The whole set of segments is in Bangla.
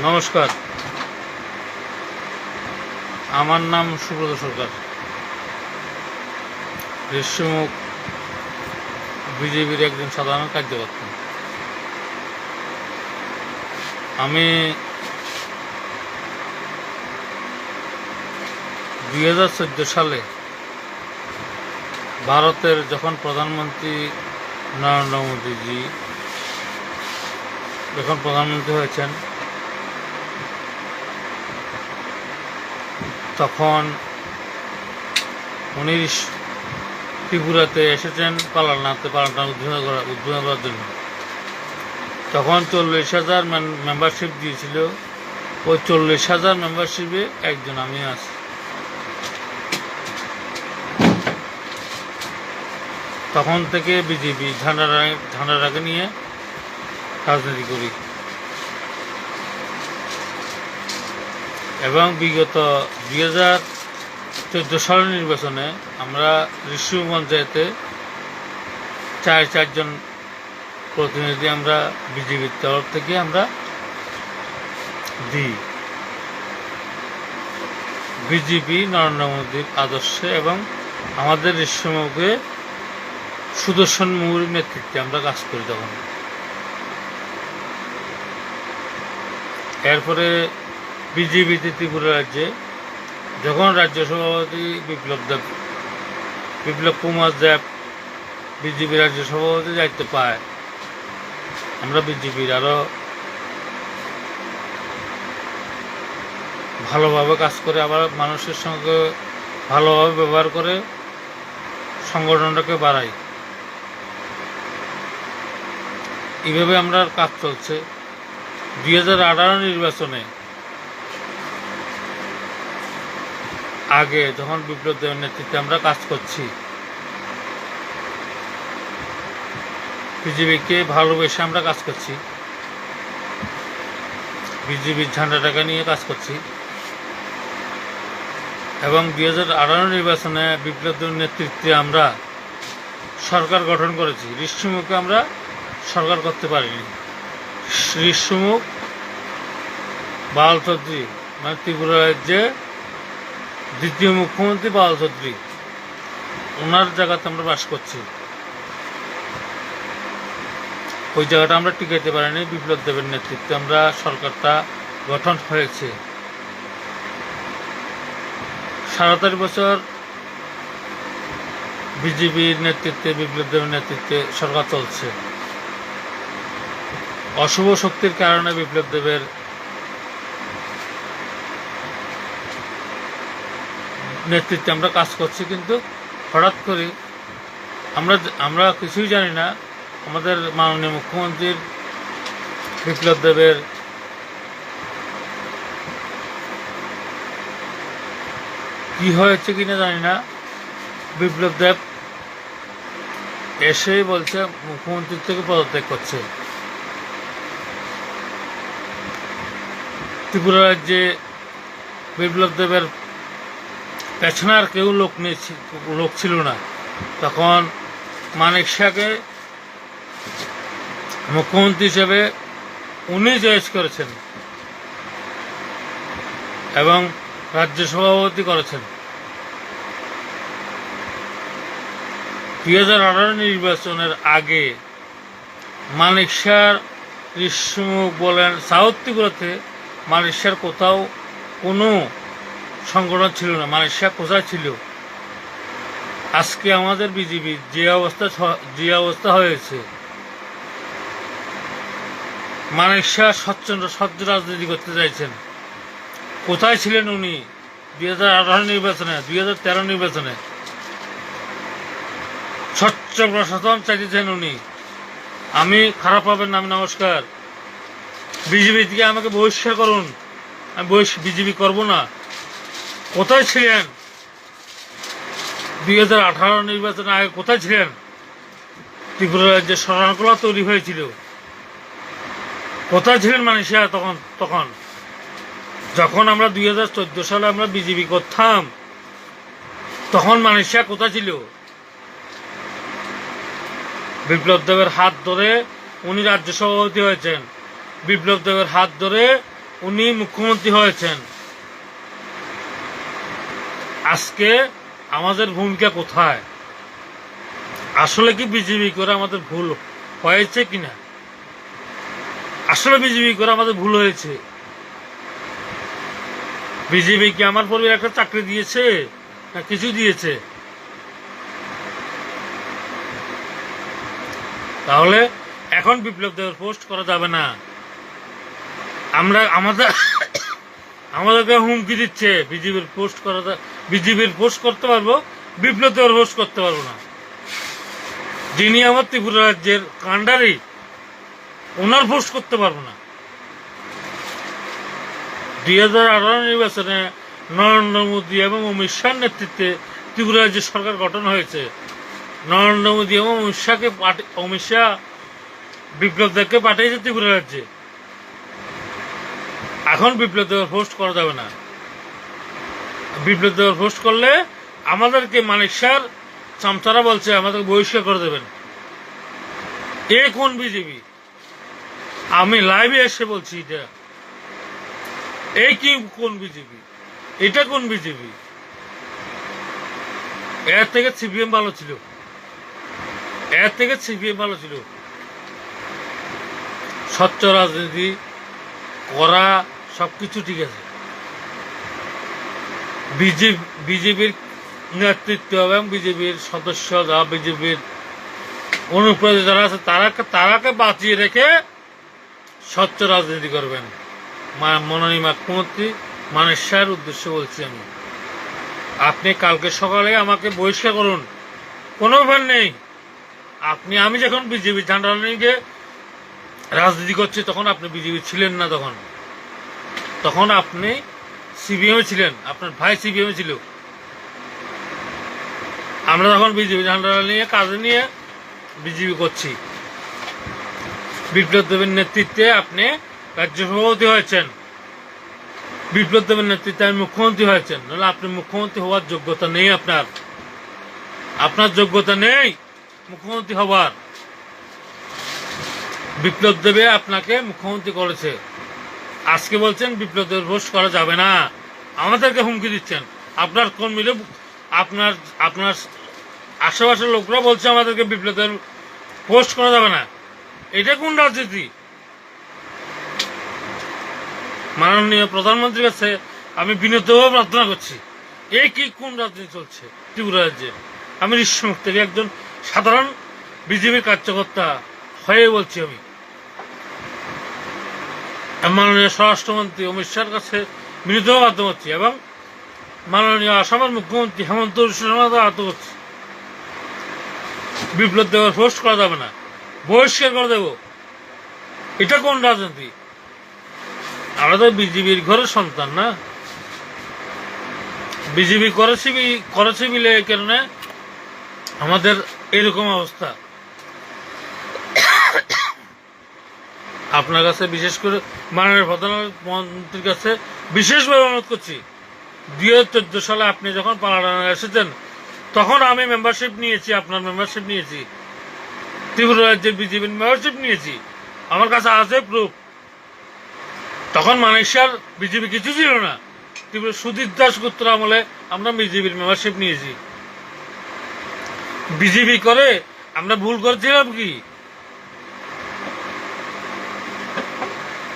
নমস্কার, আমার নাম সুব্রত সরকার। রেশমুখ বিজেপির একজন সাধারণ কার্যকর্তা। আমি 2014 সালে ভারতের যখন প্রধানমন্ত্রী নরেন্দ্র মোদীজি যখন প্রধানমন্ত্রী হয়েছেন, তখন উনি ত্রিপুরাতে এসেছেন পালনা উদ্বোধন করার জন্য। তখন 40,000 মেম্বারশিপ দিয়েছিল। ওই 40,000 মেম্বারশিপে একজন আমি আছি। তখন থেকে বিজেপি ঝান্ডাটাকে নিয়ে রাজনীতি করি এবং বিগত 2014 সালের নির্বাচনে আমরা ঋষিমুখ পঞ্চায়েতে চারজন প্রতিনিধি আমরা বিজেপির তরফ থেকে আমরা দিই। বিজেপি নরেন্দ্র মোদীর আদর্শে এবং আমাদের ঋষিমুখে সুদর্শন মুহুরীর নেতৃত্বে আমরা কাজ করি। তখন এরপরে বিজেপিতে ত্রিপুরা রাজ্যে যখন রাজ্য সভাপতি বিপ্লব কুমার দেব বিজেপি রাজ্য সভাপতি দায়িত্ব পায়, আমরা বিজেপির আরো ভালোভাবে কাজ করে, আবার মানুষের সঙ্গে ভালোভাবে ব্যবহার করে সংগঠনটাকে বাড়াই। এইভাবে আমরা কাজ চলছে। 2018 নির্বাচনে আগে যখন বিপ্লব দেবের নেতৃত্বে আমরা কাজ করছি, বিজেপিকে ভালোবেসে আমরা কাজ করছি, বিজেপির ঝান্ডাটাকে নিয়ে কাজ করছি এবং 2018 নির্বাচনে বিপ্লব দেবের নেতৃত্বে আমরা সরকার গঠন করেছি। ঋষিমুখে আমরা সরকার করতে পারিনি। ঋষিমুখ বাল চৌধুরী মানে ত্রিপুরা রাজ্যে দ্বিতীয় মুখ্যমন্ত্রী বাল চৌধুরী, ওনার জায়গাতে আমরা বাস করছি। ওই জায়গাটা আমরা টিকাইতে পারিনি। বিপ্লব দেবের নেতৃত্বে আমরা সরকারটা গঠন হয়েছে। 37 বছর বিজেপির নেতৃত্বে, বিপ্লব দেবের নেতৃত্বে সরকার চলছে। অশুভ শক্তির কারণে বিপ্লব দেবের নেতৃত্বে আমরা কাজ করছি, কিন্তু হঠাৎ করে আমরা কিছুই জানি না। আমাদের মাননীয় মুখ্যমন্ত্রীর বিপ্লব দেবের কি হয়েছে কিনা জানি না। বিপ্লব দেব এসেই বলছে মুখ্যমন্ত্রীর থেকে পদত্যাগ করছে। ত্রিপুরা রাজ্যে বিপ্লব দেবের পেছনে আর কেউ লোক ছিল না। তখন মানিক শাহকে মুখ্যমন্ত্রী হিসেবে উনি চয়েস করেছেন এবং রাজ্য সভাপতি করেছেন। 2018 নির্বাচনের আগে মানিক শাহ, ঋষিমুখ বলেন, সাউথ ত্রিপুরাতে মানিক শাহর কোথাও কোনো সংগঠন ছিল না। মানিক শাহ কোথায় ছিল? আজকে আমাদের বিজেপির যে অবস্থা হয়েছে, মানিক শাহ স্বচ্ছ রাজনীতি করতে চাইছেন। কোথায় ছিলেন উনি 2018 নির্বাচনে, 2013 নির্বাচনে? স্বচ্ছ প্রশাসন চাইতেছেন উনি। আমি খারাপ পাবেন না, আমি নমস্কার। বিজেপি থেকে আমাকে বহিষ্কার করুন, আমি বিজেপি করব না। কোথায় ছিলেন 2018 নির্বাচনে আগে? কোথায় ছিলেন? ত্রিপুরা রাজ্যে শরণাকলা তৈরি হয়েছিল। কোথায় ছিলেন মানিক শাহ তখন যখন আমরা 2014 সালে আমরা বিজেপি করতাম? তখন মানিক শাহ কোথায় ছিল? বিপ্লব দেবের হাত ধরে উনি রাজ্য সভাপতি হয়েছেন। বিপ্লব দেবের হাত ধরে উনি মুখ্যমন্ত্রী হয়েছেন। আজকে আমাদের ভূমিকা কোথায়? আসলে কি বিজেপি করে আমাদের ভুল হয়েছে কিনা? আসলে বিজেপি করে আমাদের ভুল হয়েছে? বিজেপি কি আমার পরিবার একটা চাকরি দিয়েছে না কিছু দিয়েছে? তাহলে এখন বিপ্লব দেবের পোস্ট করা যাবে না। আমরা আমাদেরকে হুমকি দিচ্ছে বিজেপির পোস্ট করতে পারবো, বিপ্লব দেবের পোস্ট করতে পারবো না। যিনি আমার ত্রিপুরা রাজ্যের কান্ডারি, ওনার পোস্ট করতে পারবো না। 2018 নির্বাচনে নরেন্দ্র মোদী এবং অমিত শাহর নেতৃত্বে ত্রিপুরা রাজ্যের সরকার গঠন হয়েছে। নরেন্দ্র মোদী এবং অমিত শাহ বিপ্লব দেবকে পাঠিয়েছে ত্রিপুরা রাজ্যে। এখন বিপ্লব দেবের পোস্ট করা যাবে না। বিপ্লব দেবের পোস্ট করলে আমাদেরকে মানিক শাহর চামচারা বলছে আমাদেরকে বহিষ্কার করে দেবেন। এ কোন বিজেপি? আমি লাইভে এসে বলছি এটা। এই কি কোন বিজেপি? এটা কোন বিজেপি? এর থেকে সিপিএম ভালো ছিল। স্বচ্ছ রাজনীতি করা সবকিছু ঠিক আছে। বিজেপির নেতৃত্ব এবং বিজেপির সদস্য যারা বিজেপির অনুপ্রবেশ যারা আছে তারাকে বাঁচিয়ে রেখে স্বচ্ছ রাজনীতি করবেন। মাননীয় মুখ্যমন্ত্রী মানিক শাহের উদ্দেশ্যে বলছি আমি, আপনি কালকে সকালে আমাকে বহিষ্কার করুন, কোনো ব্যাপার নেই। আমি যখন বিজেপি ঝান্ডা নিয়ে রাজনীতি করছি তখন আপনি বিজেপি ছিলেন না। তখন আপনি সিপিএম ছিলেন, আপনার ভাই সিপিএম ছিল। আমরা তখন বিজেপি ঝান্ডা নিয়ে কাজে নিয়ে বিজেপি করছি। বিপ্লব দেবের নেতৃত্বে আপনি রাজ্য সভাপতি হয়েছেন, বিপ্লব দেবের নেতৃত্বে আমি মুখ্যমন্ত্রী হয়েছেন। নাহলে আপনি মুখ্যমন্ত্রী হওয়ার যোগ্যতা নেই। আপনার যোগ্যতা নেই মুখ্যমন্ত্রী হবার। বিপ্লব দেবে আপনাকে মুখ্যমন্ত্রী করেছে। আজকে বলছেন বিপ্লব দেবের পোস্ট করা যাবে না, আমাদেরকে হুমকি দিচ্ছেন। আপনার কর্মীরা, আপনার আশেপাশের লোকরা বলছে আমাদেরকে বিপ্লব দেবের পোস্ট করা যাবে না। এটা কোন রাজনীতি? মাননীয় প্রধানমন্ত্রীর কাছে আমি বিনীতভাবে প্রার্থনা করছি, এই কি কোন রাজনীতি চলছে ত্রিপুরা রাজ্যে? আমি ঋষিমুখ থেকে একজন সাধারণ বিজেপির কার্যকর্তা হয়ে বলছি, আমি মাননীয় স্বরাষ্ট্রমন্ত্রী অমিত শাহের কাছে বিনীতভাবে প্রার্থনা করছি এবং মাননীয় আসামের মুখ্যমন্ত্রী হেমন্ত বিশ্ব শর্মার প্রার্থনা করছি, বিপ্লব দেবের পোস্ট করা যাবে না, বহিষ্কার করে দেব। এটা কোন রাজনীতি? আমরা তো বিজেপির ঘরের সন্তান না। বিজেপি করেছে বিলে এই কারণে আমাদের এরকম অবস্থা। আপনার কাছে বিশেষ করে মাননীয় প্রধানমন্ত্রীর কাছে বিশেষভাবে অনুরোধ করছি, 2014 সালে আপনি যখন পালাডাঙ্গা এসেছেন তখন আমি মেম্বারশিপ নিয়েছি, আপনার মেম্বারশিপ নিয়েছি, ত্রিপুরা রাজ্যের বিজেপির মেম্বারশিপ নিয়েছি। আমার কাছে আছে প্রুফ। তখন মানিক শাহর বিজেপি কিছু ছিল না। ত্রিপুরা সুধীর দাশগুপ্তর আমলে আমরা বিজেপির মেম্বারশিপ নিয়েছি। বিজেপি করে আমরা ভুল করেছিলাম কি?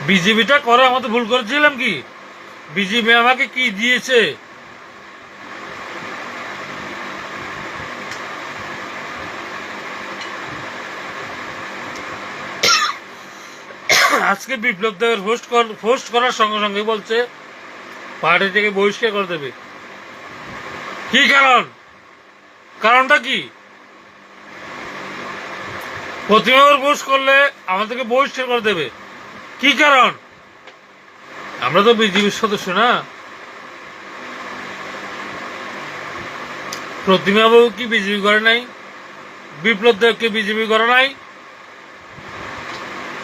বিজেপিটা করে আমাদের ভুল করেছিলাম কি? বিজেপি আমাকে কি দিয়েছে? আজকে বিপ্লব দেবের পোস্ট করার সঙ্গে সঙ্গে বলছে পার্টি থেকে বহিষ্কার করে দেবে। কি কারণটা কি? প্রতিবার পোস্ট করলে আমাদেরকে বহিষ্কার করে দেবে, কি কারণ? আমরা তো বিজেপির সদস্য না। প্রতিমা বাবু কি বিজেপি করে নাই? বিপ্লব দেবকে বিজেপি করে নাই?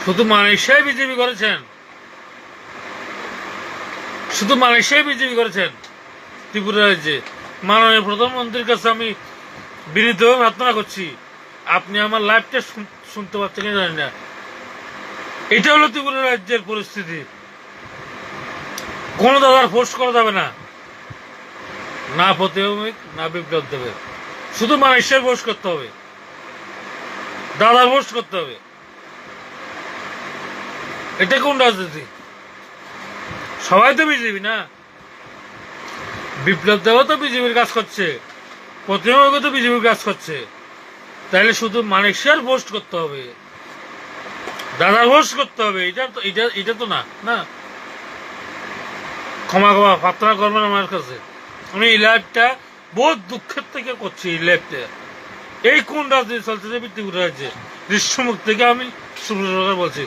শুধু মানিক শাহ বিজেপি করেছেন, ত্রিপুরা রাজ্যে। মাননীয় প্রধানমন্ত্রীর কাছে আমি বিনীতভাবে প্রার্থনা করছি, আপনি আমার লাইভটা শুনতে পাচ্ছেন জানি না। এটা হলো ত্রিপুরা রাজ্যের পরিস্থিতি। কোনো দাদার পোস্ট করা যাবে না, না প্রতিভূমিক না বিপ্লব দেবে, শুধু মানুষের পোস্ট করতে হবে, দাদার পোস্ট করতে হবে। এটা কোন রাজনীতি? সবাই তো বিজেপি না, বিপ্লব দেবও তো বিজেপির কাজ করছে, প্রতিভূমিকও তো বিজেপির কাজ করছে, তাহলে শুধু মানুষের পোস্ট করতে হবে, দাদার পোস্ট করতে হবে, এটা তো না না। ক্ষমা প্রার্থনা করবেন আমার কাছে, আমি এই লাইভটা বহুত দুঃখের থেকে করছি। এই লাইভটা এই কোন রাজনীতি চলছে যে বৃত্তি উঠে আছে? গ্রীষ্মমুখ থেকে আমি সুপ্রিয় সরকার বলছি।